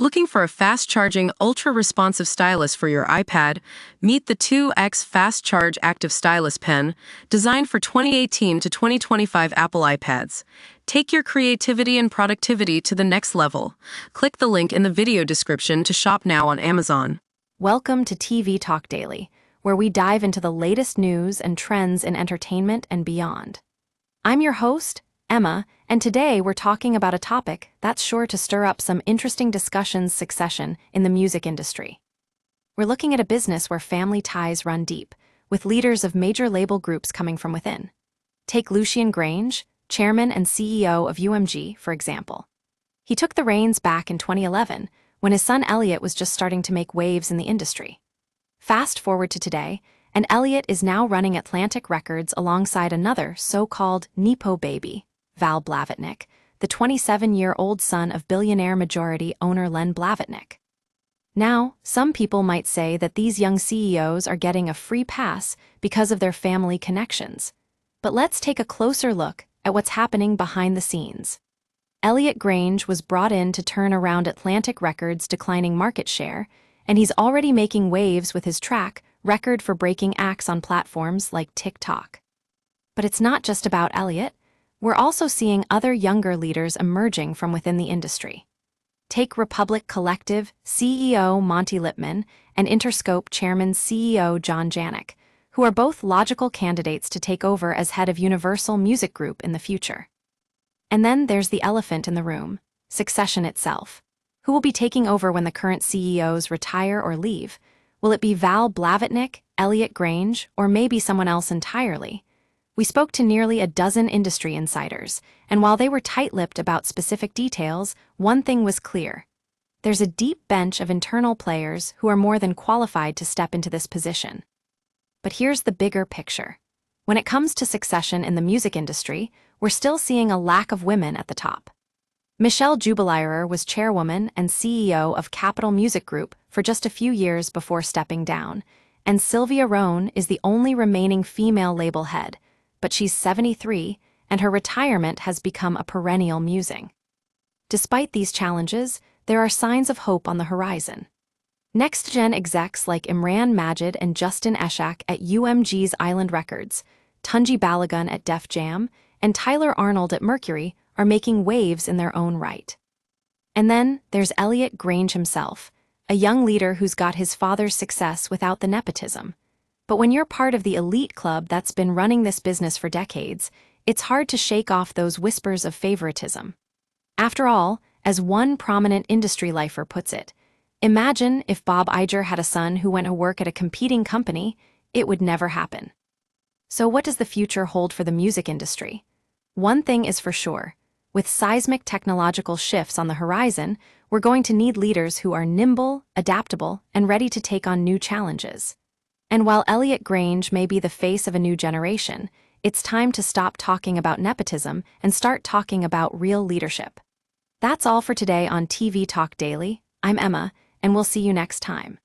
Looking for a fast-charging, ultra-responsive stylus for your iPad? Meet the 2X Fast Charge Active Stylus Pen, designed for 2018 to 2025 Apple iPads. Take your creativity and productivity to the next level. Click the link in the video description to shop now on Amazon. Welcome to TV Talk Daily, where we dive into the latest news and trends in entertainment and beyond. I'm your host, Emma, and today we're talking about a topic that's sure to stir up some interesting discussions: succession in the music industry. We're looking at a business where family ties run deep, with leaders of major label groups coming from within. Take Lucian Grange, chairman and CEO of UMG, for example. He took the reins back in 2011, when his son Elliot was just starting to make waves in the industry. Fast forward to today, and Elliot is now running Atlantic Records alongside another so-called Nepo baby, Val Blavatnik, the 27-year-old son of billionaire majority owner Len Blavatnik. Now, some people might say that these young CEOs are getting a free pass because of their family connections. But let's take a closer look at what's happening behind the scenes. Elliot Grange was brought in to turn around Atlantic Records' declining market share, and he's already making waves with his track Record for Breaking Acts on platforms like TikTok. But it's not just about Elliot. We're also seeing other younger leaders emerging from within the industry. Take Republic Collective CEO Monty Lipman and Interscope Chairman CEO John Janik, who are both logical candidates to take over as head of Universal Music Group in the future. And then there's the elephant in the room, succession itself. Who will be taking over when the current CEOs retire or leave? Will it be Val Blavatnik, Elliot Grange, or maybe someone else entirely? We spoke to nearly a dozen industry insiders, and while they were tight-lipped about specific details, one thing was clear. There's a deep bench of internal players who are more than qualified to step into this position. But here's the bigger picture. When it comes to succession in the music industry, we're still seeing a lack of women at the top. Michelle Jubilirer was chairwoman and CEO of Capitol Music Group for just a few years before stepping down, and Sylvia Rohn is the only remaining female label head, but she's 73, and her retirement has become a perennial musing. Despite these challenges, there are signs of hope on the horizon. Next-gen execs like Imran Majid and Justin Eshak at UMG's Island Records, Tunji Balagun at Def Jam, and Tyler Arnold at Mercury are making waves in their own right. And then there's Elliot Grange himself, a young leader who's got his father's success without the nepotism. But when you're part of the elite club that's been running this business for decades, it's hard to shake off those whispers of favoritism. After all, as one prominent industry lifer puts it, imagine if Bob Iger had a son who went to work at a competing company. It would never happen. So what does the future hold for the music industry? One thing is for sure. With seismic technological shifts on the horizon, we're going to need leaders who are nimble, adaptable, and ready to take on new challenges. And while Elliot Grange may be the face of a new generation, it's time to stop talking about nepotism and start talking about real leadership. That's all for today on TV Talk Daily. I'm Emma, and we'll see you next time.